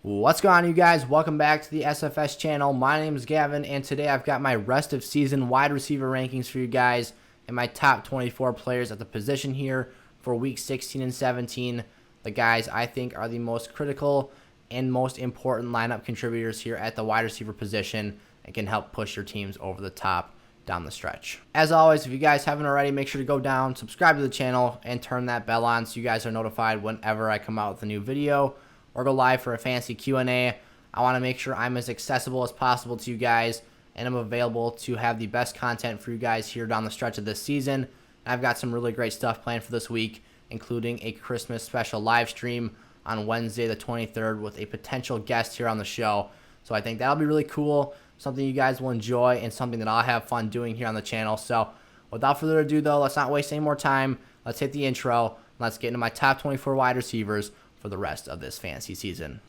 What's going on, you guys? Welcome back to the SFS channel. My name is Gavin, and today I've got my rest of season wide receiver rankings for you guys and my top 24 players at the position here for week 16 and 17. The guys I think are the most critical and most important lineup contributors here at the wide receiver position and can help push your teams over the top down the stretch. As always, if you guys haven't already, make sure to go down, subscribe to the channel, and turn that bell on so you guys are notified whenever I come out with a new video or go live for a fancy Q&A. I want to make sure I'm as accessible as possible to you guys, and I'm available to have the best content for you guys here down the stretch of this season. And I've got some really great stuff planned for this week, including a Christmas special live stream on Wednesday the 23rd with a potential guest here on the show. So I think that'll be really cool, something you guys will enjoy, and something that I'll have fun doing here on the channel. So without further ado, though, let's not waste any more time. Let's hit the intro. Let's get into my top 24 wide receivers for the rest of this fantasy season.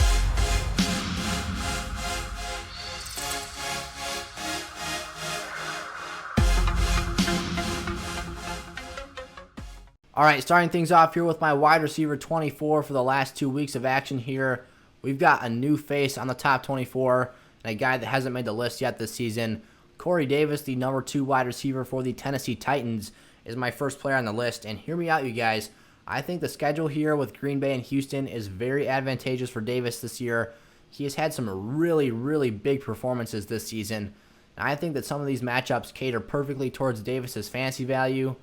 All right, starting things off here with my wide receiver 24 for the last 2 weeks of action here. We've got a new face on the top 24 and a guy that hasn't made the list yet this season. Corey Davis, the number 2 wide receiver for the Tennessee Titans, is my first player on the list. And hear me out, you guys. I think the schedule here with Green Bay and Houston is very advantageous for Davis this year. He has had some really big performances this season. And I think that some of these matchups cater perfectly towards Davis's fantasy value.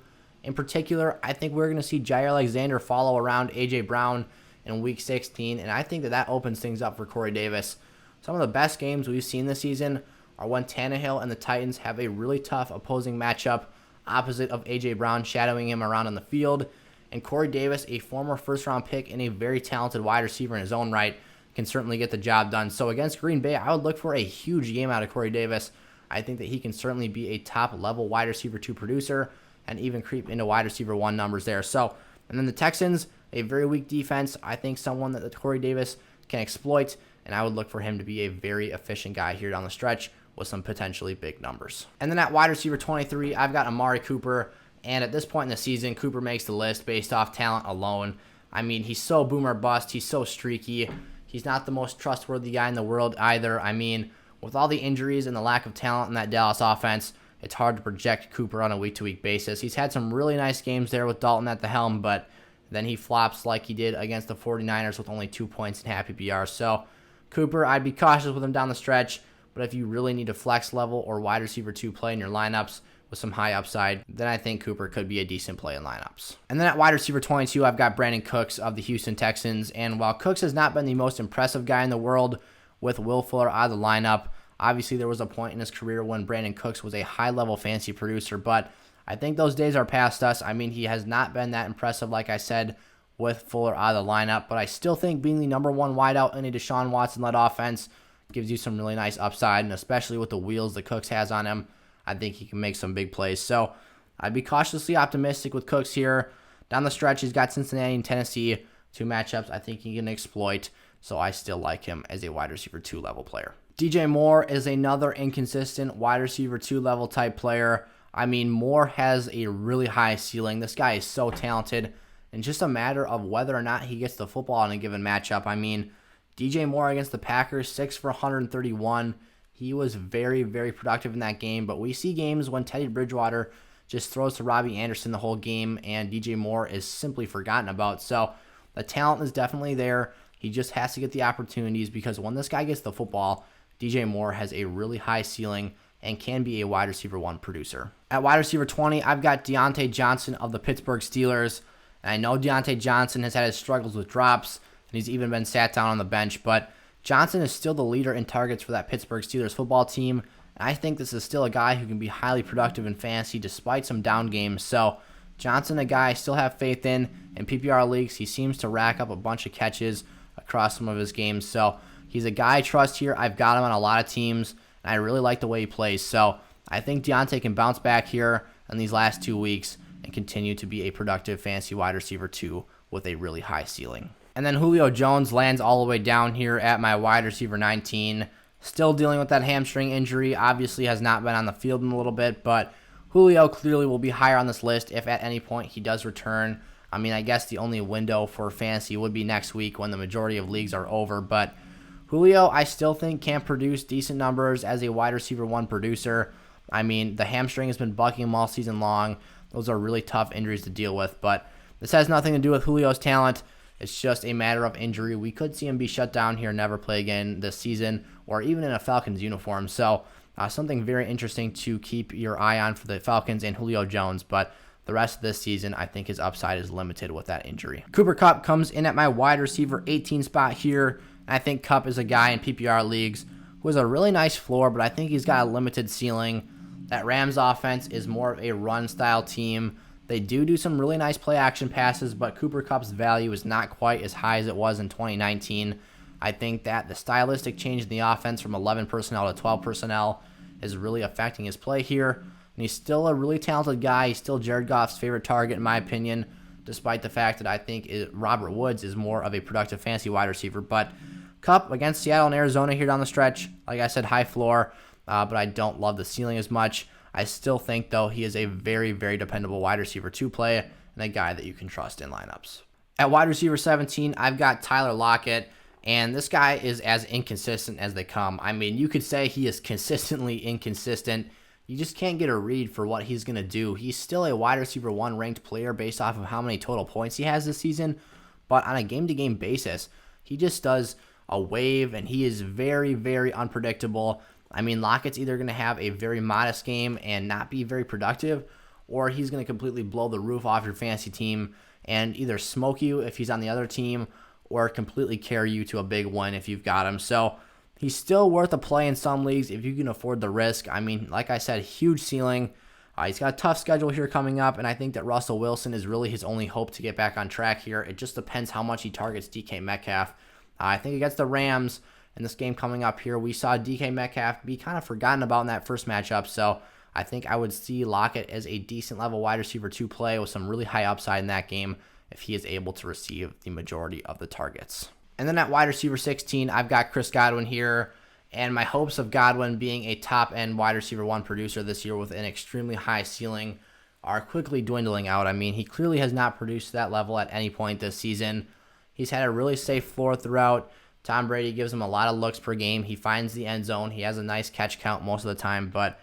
In particular, I think we're going to see Jair Alexander follow around A.J. Brown in Week 16, and I think that opens things up for Corey Davis. Some of the best games we've seen this season are when Tannehill and the Titans have a really tough opposing matchup opposite of A.J. Brown shadowing him around on the field. And Corey Davis, a former first-round pick and a very talented wide receiver in his own right, can certainly get the job done. So against Green Bay, I would look for a huge game out of Corey Davis. I think that he can certainly be a top-level wide receiver 2 producer and even creep into wide receiver 1 numbers there. So, and then the Texans, a very weak defense. I think someone that Corey Davis can exploit, and I would look for him to be a very efficient guy here down the stretch with some potentially big numbers. And then at wide receiver 23, I've got Amari Cooper. And at this point in the season, Cooper makes the list based off talent alone. I mean, he's so boomer bust. He's so streaky. He's not the most trustworthy guy in the world either. I mean, with all the injuries and the lack of talent in that Dallas offense, it's hard to project Cooper on a week-to-week basis. He's had some really nice games there with Dalton at the helm, but then he flops like he did against the 49ers with only 2 points in half PPR. So Cooper, I'd be cautious with him down the stretch, but if you really need a flex level or wide receiver 2 play in your lineups with some high upside, then I think Cooper could be a decent play in lineups. And then at wide receiver 22, I've got Brandin Cooks of the Houston Texans. And while Cooks has not been the most impressive guy in the world with Will Fuller out of the lineup, obviously there was a point in his career when Brandin Cooks was a high-level fantasy producer, but I think those days are past us. I mean, he has not been that impressive, like I said, with Fuller out of the lineup, but I still think being the number 1 wideout in a Deshaun Watson-led offense gives you some really nice upside, and especially with the wheels that Cooks has on him, I think he can make some big plays. So I'd be cautiously optimistic with Cooks here. Down the stretch, he's got Cincinnati and Tennessee, 2 matchups I think he can exploit, so I still like him as a wide receiver 2 level player. DJ Moore is another inconsistent wide receiver 2 level type player. I mean, Moore has a really high ceiling. This guy is so talented, and just a matter of whether or not he gets the football in a given matchup. I mean, DJ Moore against the Packers, 6 for 131. He was very productive in that game, but we see games when Teddy Bridgewater just throws to Robbie Anderson the whole game, and DJ Moore is simply forgotten about. So the talent is definitely there. He just has to get the opportunities, because when this guy gets the football, DJ Moore has a really high ceiling and can be a wide receiver 1 producer. At wide receiver 20, I've got Diontae Johnson of the Pittsburgh Steelers. And I know Diontae Johnson has had his struggles with drops, and he's even been sat down on the bench, but Johnson is still the leader in targets for that Pittsburgh Steelers football team, and I think this is still a guy who can be highly productive in fantasy despite some down games. So Johnson, a guy I still have faith in PPR leagues. He seems to rack up a bunch of catches across some of his games, so he's a guy I trust here. I've got him on a lot of teams, and I really like the way he plays. So I think Diontae can bounce back here in these last 2 weeks and continue to be a productive fantasy wide receiver 2 with a really high ceiling. And then Julio Jones lands all the way down here at my wide receiver 19. Still dealing with that hamstring injury. Obviously has not been on the field in a little bit, but Julio clearly will be higher on this list if at any point he does return. I mean, I guess the only window for fantasy would be next week when the majority of leagues are over, but Julio, I still think can produce decent numbers as a wide receiver 1 producer. I mean, the hamstring has been bucking him all season long. Those are really tough injuries to deal with, but this has nothing to do with Julio's talent. It's just a matter of injury. We could see him be shut down here and never play again this season, or even in a Falcons uniform. So something very interesting to keep your eye on for the Falcons and Julio Jones, but the rest of this season, I think his upside is limited with that injury. Cooper Kupp comes in at my wide receiver 18 spot here. I think Kupp is a guy in PPR leagues who has a really nice floor, but I think he's got a limited ceiling. That Rams offense is more of a run-style team. They do some really nice play-action passes, but Cooper Kupp's value is not quite as high as it was in 2019. I think that the stylistic change in the offense from 11 personnel to 12 personnel is really affecting his play here. And he's still a really talented guy. He's still Jared Goff's favorite target, in my opinion, despite the fact that I think Robert Woods is more of a productive fantasy wide receiver. But Kupp against Seattle and Arizona here down the stretch, like I said, high floor, but I don't love the ceiling as much. I still think, though, he is a very, very dependable wide receiver to play and a guy that you can trust in lineups. At wide receiver 17, I've got Tyler Lockett, and this guy is as inconsistent as they come. I mean, you could say he is consistently inconsistent. You just can't get a read for what he's going to do. He's still a wide receiver 1 ranked player based off of how many total points he has this season, but on a game-to-game basis, he just does a wave, and he is very, very unpredictable. I mean, Lockett's either going to have a very modest game and not be very productive, or he's going to completely blow the roof off your fantasy team and either smoke you if he's on the other team or completely carry you to a big win if you've got him. So he's still worth a play in some leagues if you can afford the risk. I mean, like I said, huge ceiling. He's got a tough schedule here coming up, and I think that Russell Wilson is really his only hope to get back on track here. It just depends how much he targets DK Metcalf. I think against the Rams in this game coming up here, we saw DK Metcalf be kind of forgotten about in that first matchup, so I think I would see Lockett as a decent level wide receiver to play with some really high upside in that game if he is able to receive the majority of the targets. And then at wide receiver 16, I've got Chris Godwin here, and my hopes of Godwin being a top-end wide receiver 1 producer this year with an extremely high ceiling are quickly dwindling out. I mean, he clearly has not produced that level at any point this season. He's had a really safe floor throughout. Tom Brady gives him a lot of looks per game. He finds the end zone. He has a nice catch count most of the time, but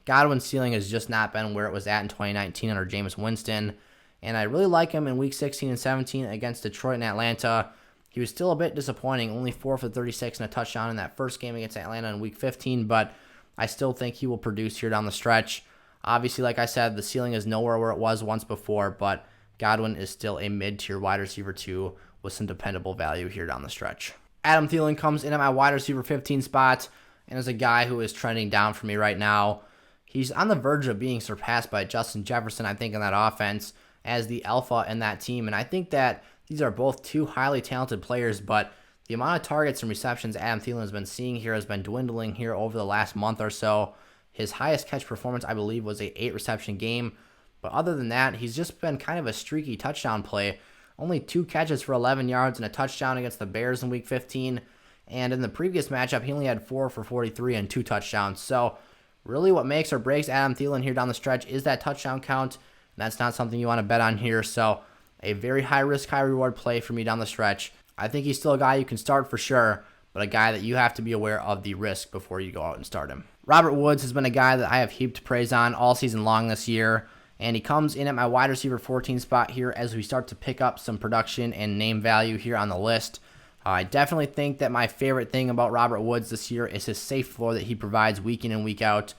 Godwin's ceiling has just not been where it was at in 2019 under Jameis Winston, and I really like him in Week 16 and 17 against Detroit and Atlanta. He was still a bit disappointing, only 4 for 36 and a touchdown in that first game against Atlanta in Week 15, but I still think he will produce here down the stretch. Obviously, like I said, the ceiling is nowhere where it was once before, but Godwin is still a mid-tier wide receiver 2 with some dependable value here down the stretch. Adam Thielen comes in at my wide receiver 15 spot and is a guy who is trending down for me right now. He's on the verge of being surpassed by Justin Jefferson, I think, in that offense as the alpha in that team. And I think that these are both two highly talented players, but the amount of targets and receptions Adam Thielen has been seeing here has been dwindling here over the last month or so. His highest catch performance, I believe, was a 8-reception game. But other than that, he's just been kind of a streaky touchdown play. Only 2 catches for 11 yards and a touchdown against the Bears in Week 15. And in the previous matchup, he only had 4 for 43 and 2 touchdowns. So really what makes or breaks Adam Thielen here down the stretch is that touchdown count. And that's not something you want to bet on here. So a very high risk, high reward play for me down the stretch. I think he's still a guy you can start for sure, but a guy that you have to be aware of the risk before you go out and start him. Robert Woods has been a guy that I have heaped praise on all season long this year. And he comes in at my wide receiver 14 spot here as we start to pick up some production and name value here on the list. I definitely think that my favorite thing about Robert Woods this year is his safe floor that he provides week in and week out.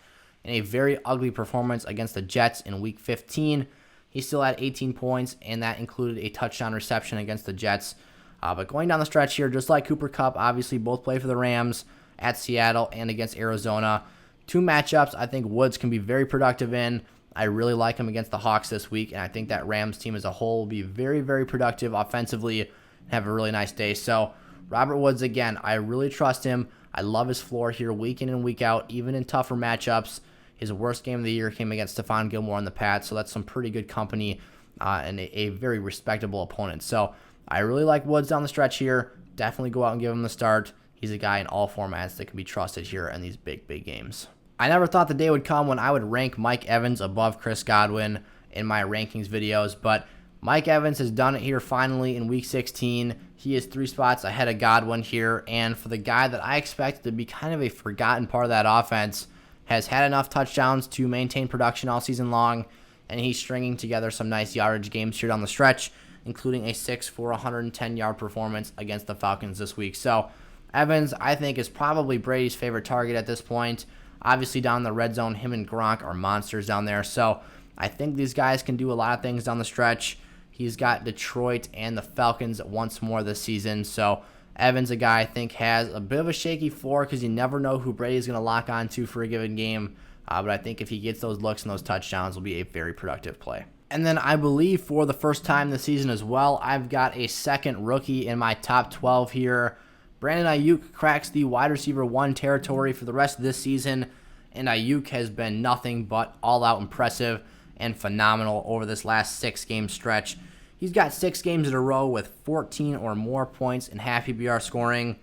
In a very ugly performance against the Jets in Week 15, he still had 18 points, and that included a touchdown reception against the Jets. But going down the stretch here, just like Cooper Kupp, obviously both play for the Rams at Seattle and against Arizona. 2 matchups I think Woods can be very productive in. I really like him against the Hawks this week, and I think that Rams team as a whole will be very, very productive offensively and have a really nice day. So Robert Woods, again, I really trust him. I love his floor here week in and week out, even in tougher matchups. His worst game of the year came against Stefon Gilmore on the Pats, so that's some pretty good company and a very respectable opponent. So I really like Woods down the stretch here. Definitely go out and give him the start. He's a guy in all formats that can be trusted here in these big, big games. I never thought the day would come when I would rank Mike Evans above Chris Godwin in my rankings videos, but Mike Evans has done it here finally in Week 16. He is 3 spots ahead of Godwin here, and for the guy that I expected to be kind of a forgotten part of that offense, has had enough touchdowns to maintain production all season long, and he's stringing together some nice yardage games here down the stretch, including a 6 for 110-yard performance against the Falcons this week. So Evans, I think, is probably Brady's favorite target at this point. Obviously, down in the red zone, him and Gronk are monsters down there. So I think these guys can do a lot of things down the stretch. He's got Detroit and the Falcons once more this season. So Evans, a guy I think has a bit of a shaky floor because you never know who Brady's going to lock on to for a given game. But I think if he gets those looks and those touchdowns, will be a very productive play. And then I believe for the first time this season as well, I've got a second rookie in my top 12 here. Brandin Aiyuk cracks the wide receiver 1 territory for the rest of this season, and Aiyuk has been nothing but all-out impressive and phenomenal over this last 6-game stretch. He's got 6 games in a row with 14 or more points in half PPR scoring.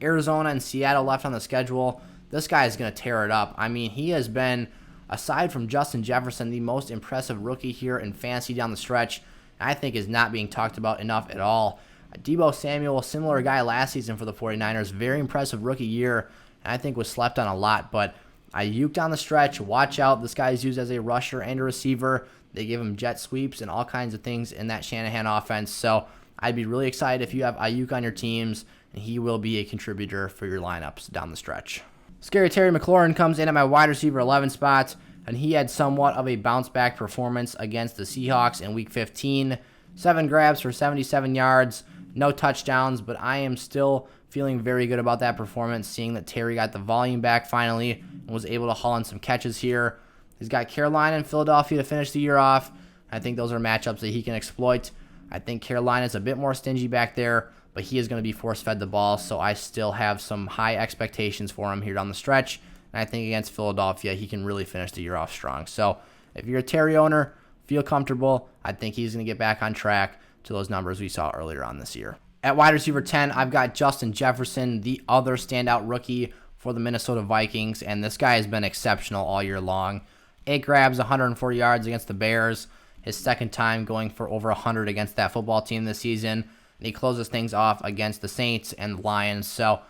Arizona and Seattle left on the schedule. This guy is going to tear it up. I mean, he has been, aside from Justin Jefferson, the most impressive rookie here in fantasy down the stretch. I think is not being talked about enough at all. Deebo Samuel, similar guy last season for the 49ers, very impressive rookie year, and I think was slept on a lot. But Aiyuk down the stretch, watch out. This guy is used as a rusher and a receiver. They give him jet sweeps and all kinds of things in that Shanahan offense. So I'd be really excited if you have Aiyuk on your teams, and he will be a contributor for your lineups down the stretch. Scary Terry McLaurin comes in at my wide receiver 11 spot, and he had somewhat of a bounce-back performance against the Seahawks in Week 15. 7 grabs for 77 yards, no touchdowns, but I am still feeling very good about that performance, seeing that Terry got the volume back finally and was able to haul in some catches here. He's got Carolina and Philadelphia to finish the year off. I think those are matchups that he can exploit. I think Carolina's a bit more stingy back there, but he is going to be force-fed the ball, so I still have some high expectations for him here down the stretch. And I think against Philadelphia, he can really finish the year off strong. So if you're a Terry owner, feel comfortable. I think he's going to get back on track to those numbers we saw earlier on this year. At wide receiver 10, I've got Justin Jefferson, the other standout rookie for the Minnesota Vikings, and this guy has been exceptional all year long. 8 grabs, 140 yards against the Bears. His second time going for over 100 against that football team this season. And he closes things off against the Saints and the Lions. So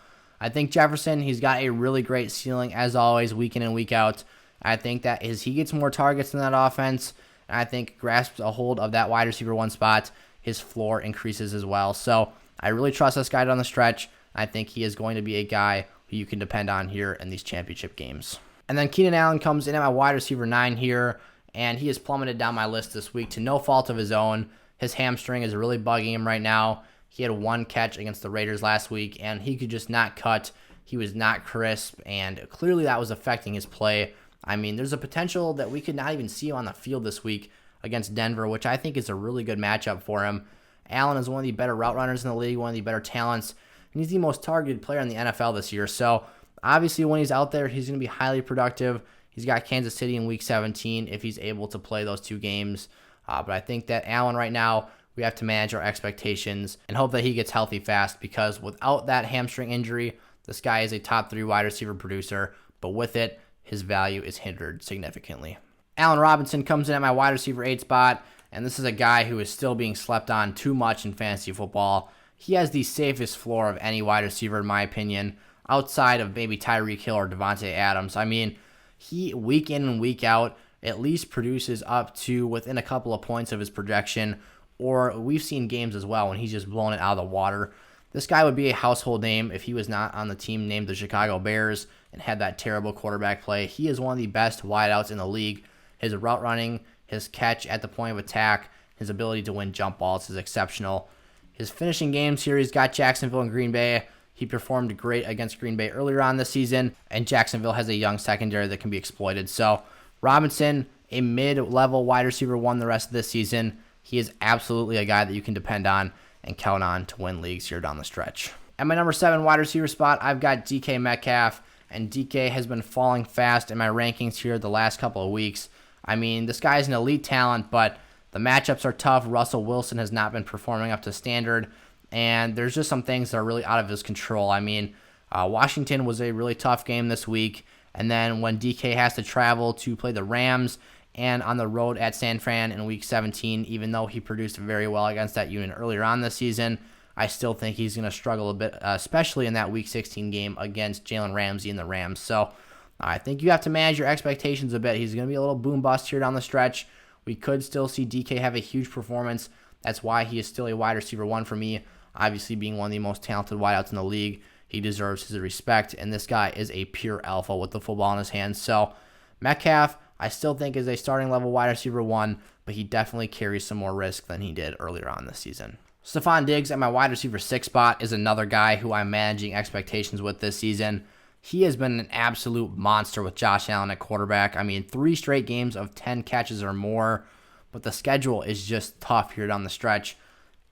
I think Jefferson, he's got a really great ceiling, as always, week in and week out. I think that as he gets more targets in that offense, and I think grasps a hold of that wide receiver 1 spot, his floor increases as well. So I really trust this guy down the stretch. I think he is going to be a guy who you can depend on here in these championship games. And then Keenan Allen comes in at my wide receiver 9 here, and he has plummeted down my list this week to no fault of his own. His hamstring is really bugging him right now. He had 1 catch against the Raiders last week, and he could just not cut. He was not crisp, and clearly that was affecting his play. I mean, there's a potential that we could not even see him on the field this week against Denver, which I think is a really good matchup for him. Allen is one of the better route runners in the league, one of the better talents, and he's the most targeted player in the NFL this year. So obviously when he's out there, he's going to be highly productive. He's got Kansas City in Week 17 if he's able to play those 2 games. But I think that Allen right now, we have to manage our expectations and hope that he gets healthy fast, because without that hamstring injury, this guy is a top 3 wide receiver producer, but with it, his value is hindered significantly. Allen Robinson comes in at my wide receiver 8 spot, and this is a guy who is still being slept on too much in fantasy football. He has the safest floor of any wide receiver, in my opinion, outside of maybe Tyreek Hill or Davante Adams. I mean, he, week in and week out, at least produces up to within a couple of points of his projection, or we've seen games as well when he's just blown it out of the water. This guy would be a household name if he was not on the team named the Chicago Bears and had that terrible quarterback play. He is one of the best wideouts in the league. His route running, his catch at the point of attack, his ability to win jump balls is exceptional. His finishing games here, he's got Jacksonville and Green Bay. He performed great against Green Bay earlier on this season, and Jacksonville has a young secondary that can be exploited. So Robinson, a mid-level wide receiver 1 the rest of this season. He is absolutely a guy that you can depend on and count on to win leagues here down the stretch. At my number 7 wide receiver spot, I've got DK Metcalf, and DK has been falling fast in my rankings here the last couple of weeks. I mean, this guy is an elite talent, but the matchups are tough. Russell Wilson has not been performing up to standard, and there's just some things that are really out of his control. I mean, Washington was a really tough game this week, and then when DK has to travel to play the Rams and on the road at San Fran in Week 17. Even though he produced very well against that unit earlier on this season, I still think he's going to struggle a bit, especially in that Week 16 game against Jalen Ramsey and the Rams. So I think you have to manage your expectations a bit. He's going to be a little boom bust here down the stretch. We could still see DK have a huge performance. That's why he is still a wide receiver 1 for me. Obviously, being one of the most talented wideouts in the league, he deserves his respect, and this guy is a pure alpha with the football in his hands. So Metcalf, I still think is a starting level wide receiver 1, but he definitely carries some more risk than he did earlier on this season. Stefon Diggs at my wide receiver 6 spot is another guy who I'm managing expectations with this season. He has been an absolute monster with Josh Allen at quarterback. I mean, 3 straight games of 10 catches or more, but the schedule is just tough here down the stretch.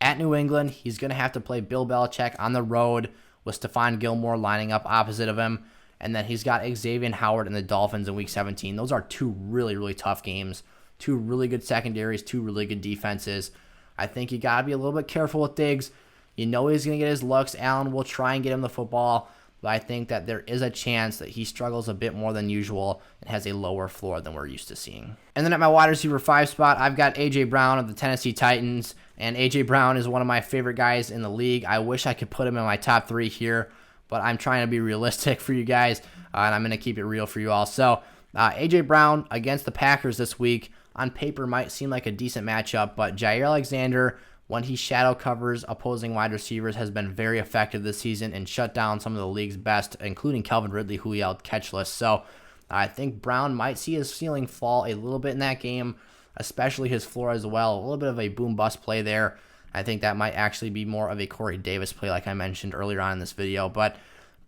At New England, he's going to have to play Bill Belichick on the road with Stephon Gilmore lining up opposite of him. And then he's got Xavier Howard and the Dolphins in Week 17. Those are 2 really, really tough games. 2 really good secondaries, 2 really good defenses. I think you got to be a little bit careful with Diggs. You know he's going to get his looks. Allen will try and get him the football, but I think that there is a chance that he struggles a bit more than usual and has a lower floor than we're used to seeing. And then at my wide receiver 5 spot, I've got A.J. Brown of the Tennessee Titans. And A.J. Brown is one of my favorite guys in the league. I wish I could put him in my top 3 here, but I'm trying to be realistic for you guys, and I'm going to keep it real for you all. So A.J. Brown against the Packers this week, on paper might seem like a decent matchup, but Jair Alexander, when he shadow covers opposing wide receivers, has been very effective this season and shut down some of the league's best, including Calvin Ridley, who he held catchless. So I think Brown might see his ceiling fall a little bit in that game, especially his floor as well. A little bit of a boom-bust play there. I think that might actually be more of a Corey Davis play like I mentioned earlier on in this video. But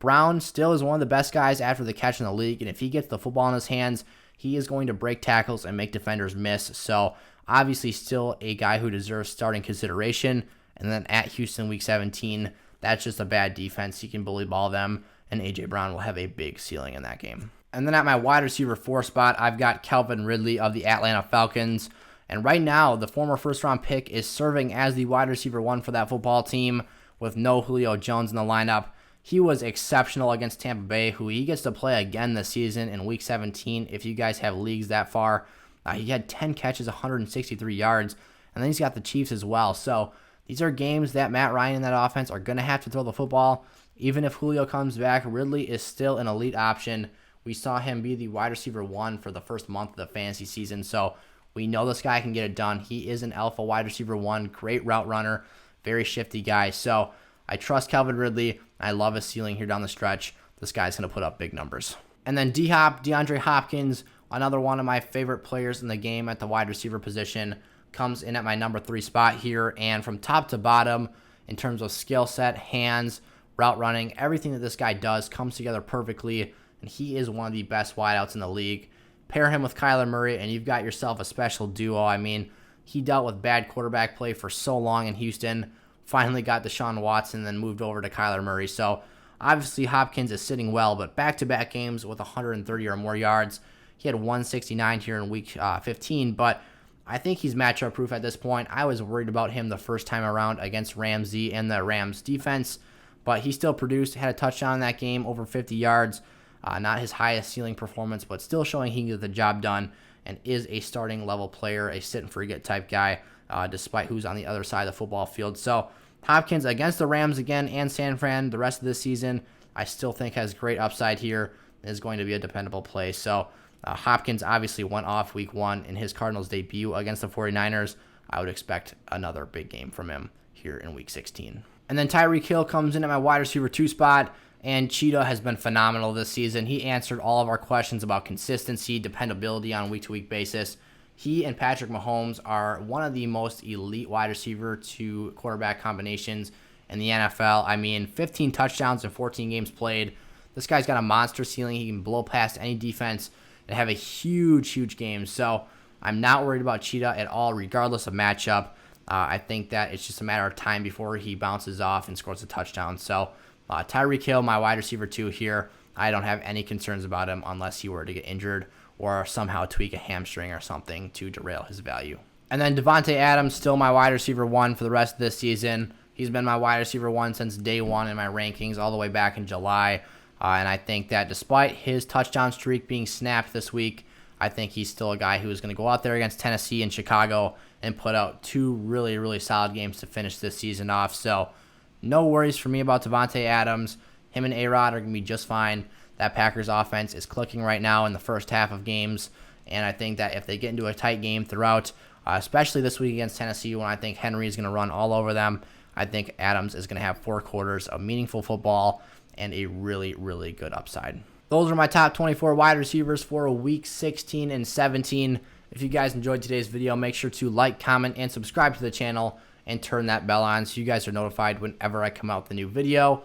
Brown still is one of the best guys after the catch in the league, and if he gets the football in his hands, he is going to break tackles and make defenders miss. So obviously still a guy who deserves starting consideration. And then at Houston Week 17, that's just a bad defense. He can bully ball them, and A.J. Brown will have a big ceiling in that game. And then at my wide receiver 4 spot, I've got Calvin Ridley of the Atlanta Falcons. And right now, the former first-round pick is serving as the wide receiver 1 for that football team with no Julio Jones in the lineup. He was exceptional against Tampa Bay, who he gets to play again this season in Week 17 if you guys have leagues that far. He had 10 catches, 163 yards, and then he's got the Chiefs as well. So these are games that Matt Ryan and that offense are going to have to throw the football. Even if Julio comes back, Ridley is still an elite option. We saw him be the wide receiver 1 for the first month of the fantasy season, so we know this guy can get it done. He is an alpha wide receiver 1, great route runner, very shifty guy. So I trust Calvin Ridley. I love his ceiling here down the stretch. This guy's going to put up big numbers. And then D-Hop, DeAndre Hopkins, another one of my favorite players in the game at the wide receiver position, comes in at my number 3 spot here. And from top to bottom, in terms of skill set, hands, route running, everything that this guy does comes together perfectly. And he is one of the best wideouts in the league. Pair him with Kyler Murray, and you've got yourself a special duo. I mean, he dealt with bad quarterback play for so long in Houston. Finally got Deshaun Watson, then moved over to Kyler Murray. So obviously Hopkins is sitting well, but back-to-back games with 130 or more yards. He had 169 here in Week 15, but I think he's matchup-proof at this point. I was worried about him the first time around against Ramsey and the Rams defense, but he still produced, had a touchdown in that game, over 50 yards. Not his highest ceiling performance, but still showing he can get the job done and is a starting level player, a sit and forget type guy, despite who's on the other side of the football field. So Hopkins against the Rams again and San Fran the rest of this season, I still think has great upside here and is going to be a dependable play. So Hopkins obviously went off Week 1 in his Cardinals debut against the 49ers. I would expect another big game from him here in Week 16. And then Tyreek Hill comes in at my wide receiver 2 spot. And Cheetah has been phenomenal this season. He answered all of our questions about consistency, dependability on a week-to-week basis. He and Patrick Mahomes are one of the most elite wide receiver to quarterback combinations in the NFL. I mean, 15 touchdowns in 14 games played. This guy's got a monster ceiling. He can blow past any defense and have a huge, huge game. So I'm not worried about Cheetah at all, regardless of matchup. I think that it's just a matter of time before he bounces off and scores a touchdown. So Tyreek Hill, my wide receiver 2 here. I don't have any concerns about him unless he were to get injured or somehow tweak a hamstring or something to derail his value. And then Davante Adams, still my wide receiver 1 for the rest of this season. He's been my wide receiver 1 since day 1 in my rankings all the way back in July. And I think that despite his touchdown streak being snapped this week, I think he's still a guy who is going to go out there against Tennessee and Chicago and put out 2 really, really solid games to finish this season off. So no worries for me about Davante Adams. Him and A-Rod are going to be just fine. That Packers offense is clicking right now in the first half of games, and I think that if they get into a tight game throughout, especially this week against Tennessee when I think Henry is going to run all over them, I think Adams is going to have 4 quarters of meaningful football and a really, really good upside. Those are my top 24 wide receivers for week 16 and 17. If you guys enjoyed today's video, make sure to like, comment, and subscribe to the channel and turn that bell on so you guys are notified whenever I come out with a new video.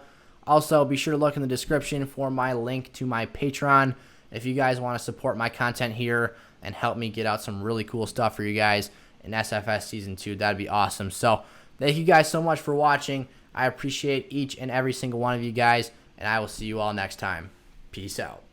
Also, be sure to look in the description for my link to my Patreon if you guys want to support my content here and help me get out some really cool stuff for you guys in SFS Season 2. That'd be awesome. So, thank you guys so much for watching. I appreciate each and every single one of you guys, and I will see you all next time. Peace out.